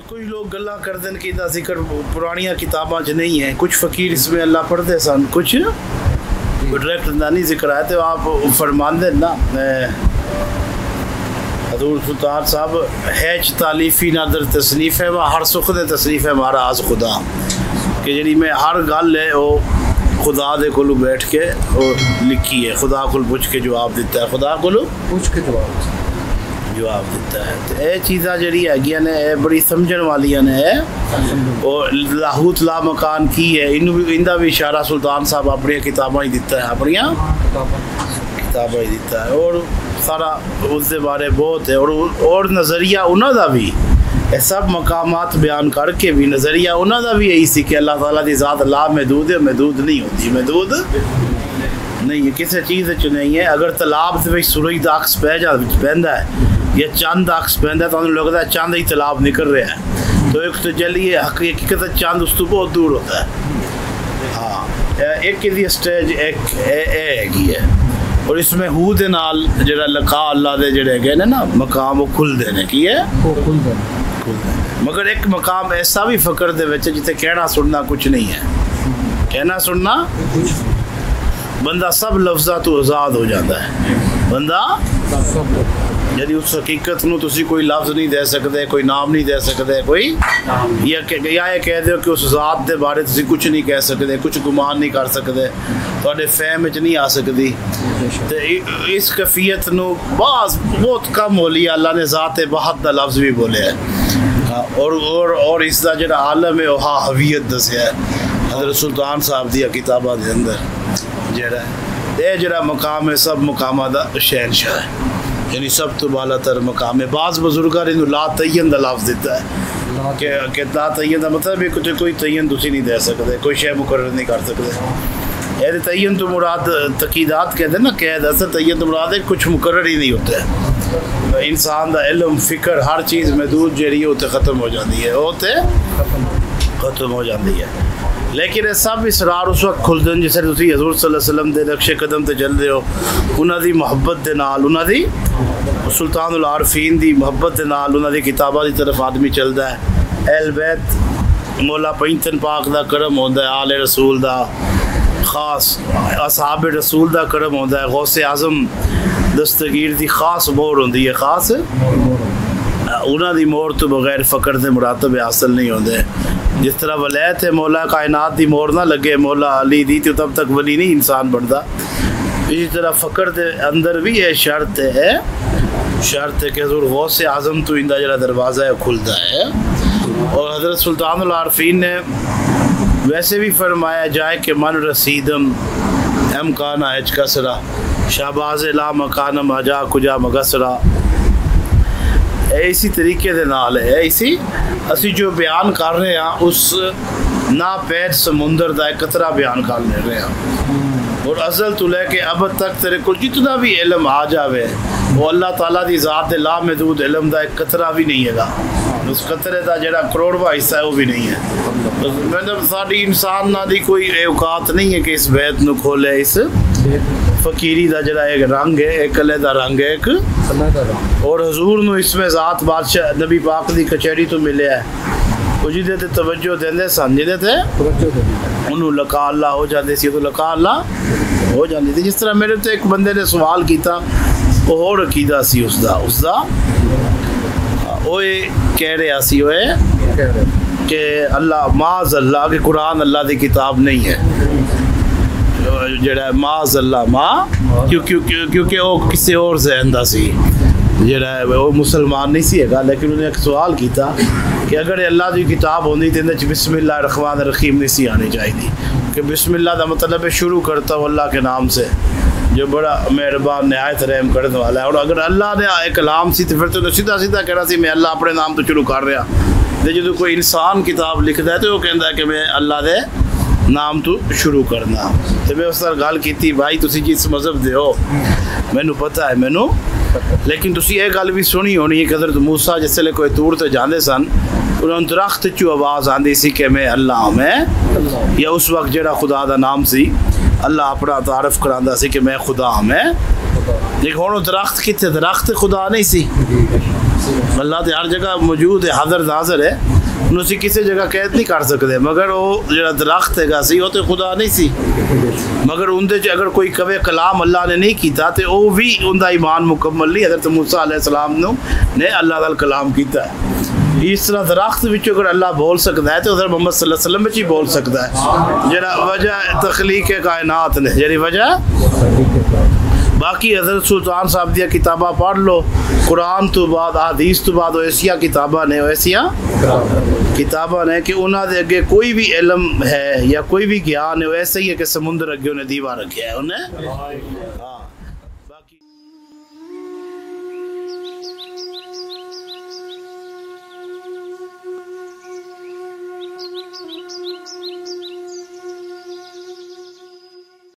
کچھ لوگ گلا کرتے ہیں کہ دا ذکر پرانیاں کتاباں چ نہیں ہیں، کچھ فقیر اس میں اللہ پڑھتے سن، کچھ ڈائریکٹ نہیں ذکر آئے. تو آپ فرماندے نا حضور سلطان صاحب ہیچ تالیفی نادر تصنیف ہے ہر سخ دے تصنیف ہے ہمارا آز خدا، کہ جڑی میں ہر گل ہے وہ خدا دے کولو بیٹھ کے وہ لکھی ہے، خدا کول پوچھ کے جواب دیتا ہے، خدا کولو پوچھ کے جواب دیتا ہے. تو یہ چیزاں جڑی ہے نے بڑی سمجھن والیاں نے ہے، اور لاہوت لا مکان کی ہے، انہوں بھی اشارہ سلطان صاحب اپنی کتاباں ہی دیتا ہے، اپنی کتاباں ہی دیتا ہے، اور سارا اس دے بارے بہت ہے. اور نظریہ انہوں دا بھی سب مقامات بیان کر کے بھی نظریہ انہوں دا بھی یہی سی کہ اللہ تعالیٰ دی ذات لا محدود ہے، محدود نہیں ہوتی، محدود نہیں ہے کسی چیز نہیں ہے. اگر تالاب سے سورج دا عکس پہندا ہے یا چاند دا عکس پہندا ہے تو انہوں لگتا ہے چاند ہی تالاب نکل رہا ہے، تو ایک تجلی ہے حقیقت چاند اس تو بہت دور ہوتا ہے. ہاں ایک دی اسٹیج ایک ہے، اور اس میں ہو دے نال جڑا لقا اللہ دے جڑے گئے نا مقام وہ کھل دینے کی ہے، مگر ایک مقام ایسا بھی فقر دے وچ جتے کہنا سننا کچھ نہیں ہے، کہنا سننا بندہ سب لفظہ تو آزاد ہو جاتا ہے. بندہ یعنی اس حقیقت نو تسی کوئی لفظ نہیں دے سکتے، کوئی نام نہیں دے سکتے، کوئی یا یہ کہہ دیو کہ اس ذات دے بارے تسی کچھ نہیں کہہ سکتے، کچھ گمان نہیں کر سکتے، تواڈے فہم وچ نہیں آ سکتی. تو اس کیفیت نو بہت کم ہولی اللہ نے ذات بہت دا لفظ بھی بولے ہے، اور اس دا جڑا عالم ہے وہ حویت دسیا ہے حضرت سلطان صاحب دی کتاباں دے اندر. جڑا یہ جڑا مقام ہے سب مقامات دا شہنشاہ ہے، یعنی سب تو بالا تر مقام ہے. بعض بزرگاں نے لا تعین دا لفظ دیتا ہے کہ لا تعین دا مطلب ہے کوئی تعین تسی نہیں دے سکتے، کوئی شے مقرر نہیں کر سکتے. یہ تعین تو مراد تقیدات کہتے ہیں نا، قید اصل تعین تو مراد ہے کچھ مقرر ہی نہیں ہوتا ہے. انسان دا علم فکر ہر چیز محدود جہی ہے وہ ختم ہو جاتی ہے، وہ ختم ہو جاتی ہے. لیکن یہ سب اسرار اس وقت کھلتے ہیں جسے تسی حضور صلی اللہ علیہ وسلم دے نقش قدم تے چل رہے ہو، انہاں دی محبت دے نال، انہاں دی سلطان العارفین دی محبت دے نال، انہاں دی کتاباں دی طرف آدمی چلدا ہے. اہل بیت مولا پینتن پاک دا کرم ہوندا ہے، آل رسول دا خاص، اصحاب رسول دا کرم ہوندا ہے، غوث اعظم دستگیر دی خاص مہر ہوندی ہے، خاص انہاں دی مہر تو بغیر فقر دے مراتب حاصل نہیں ہوندے. جس طرح ولایت ہے مولا کائنات دی مہر نہ لگے مولا علی دی تو تب تک ولی نہیں انسان بنتا. اسی طرح فقر دے اندر بھی یہ شرط ہے کہ حضور غوث اعظم تو اندہ جڑا دروازہ ہے کھلتا ہے. اور حضرت سلطان العارفین نے ویسے بھی فرمایا جائے کہ من رسیدم امکان اچ کسرا شہباز لا مکانم اجا کجا مگسرا. اسی طریقے دے نال ہے، اسی جو بیان کر رہے ہیں اس ناپید سمندر دا ایک قطرہ بیان کر لے رہے ہیں، اور ازل تو لے کے اب تک تیرے کو جتنا بھی علم آ جاوے وہ اللہ تعالیٰ دی ذات دے لا محدود علم دا ایک قطرہ بھی نہیں ہے گا، اس قطرے دا جڑا کروڑواں حصہ ہے وہ بھی نہیں ہے. مطلب ساری انسان نہ دی کوئی اوقات نہیں ہے کہ اس بیت نو کھولے. اس فقیری دا جڑا ایک رنگ ہے، ایک کلے دا رنگ ہے ایک، اور حضور نو اس میں ذات بادشاہ نبی پاک دی کچہری تو ملے ہے، وہ جدے تے توجہ دیندے سن، جدے تے انہوں لقا اللہ ہو جاندے سی تو لقا اللہ ہو جاندی تھی. جس طرح میرے تے ایک بندے نے سوال کیتا، وہ اور عقیدہ سی اس دا وہ کہہ رہا سی وہ کہ اللہ معاذ اللہ کہ قرآن اللہ دی کتاب نہیں ہے، جڑا معاذ اللہ کیونکہ وہ کسی اور ذہن دا سی، جڑا وہ مسلمان نہیں سی ہے، لیکن انہوں نے ایک سوال کیتا کہ اگر اللہ دی کتاب ہوندی تو اندر بسم اللہ الرحمن الرحیم نہیں سی آنی چاہیے، کہ بسم اللہ دا مطلب ہے شروع کرتا ہوں اللہ کے نام سے جو بڑا مہربان نہایت رحم کرنے والا ہے. اور اگر اللہ نے ایک کلام سی تو پھر تو سیدھا کہنا سی میں اللہ اپنے نام تو شروع کر رہا. جب کوئی انسان کتاب لکھتا ہے تو وہ کہتا ہے کہ میں اللہ دے نام تو شروع کرنا. تو میں اس طرح گل کی بھائی تسی جس مذہب دے ہو مینو پتہ ہے مینو، لیکن تسی یہ گل بھی سنی ہونی ہے کہ حضرت موسیٰ جس لے کوئی طور تے جاندے سن انہوں نے درخت چو آواز آندی سی کہ میں اللہ ہوں، میں یا اس وقت جڑا خدا دا نام سی اللہ اپنا تعارف کراندا سی کہ میں خدا ہوں، میں لیکن ہوں درخت کتنے، درخت خدا نہیں سی. اللہ تو ہر جگہ موجود ہے، حاضر ناظر ہے، انہوں سے کسی جگہ قید نہیں کر سکتے، مگر وہ جڑا درخت ہے گا سی وہ تو خدا نہیں سی، مگر اندر اگر کوئی کبھی کلام اللہ نے نہیں کیتا تو وہ بھی ان کا ایمان مکمل نہیں۔ حضرت موسیٰ علیہ السلام نے اللہ تعالی کلام کیتا ہے۔ اس طرح درخت بچوں اگر اللہ بول سکتا ہے تو حضرت محمد صلی اللہ علیہ وسلم بچ ہی بول سکتا ہے، جڑا وجہ تخلیق کائنات نے، جڑی وجہ۔ باقی حضرت سلطان صاحب دیا کتاباں پڑھ لو، قرآن تو بعد حدیث تو بعد ایسیا کتاباں نے، ایسیا کتاباں نے کہ انہوں دے اگے کوئی بھی علم ہے یا کوئی بھی گیان ہے وہ ایسے ہی ہے کہ سمندر اگے انہیں دیوا رکھیا ہے انہیں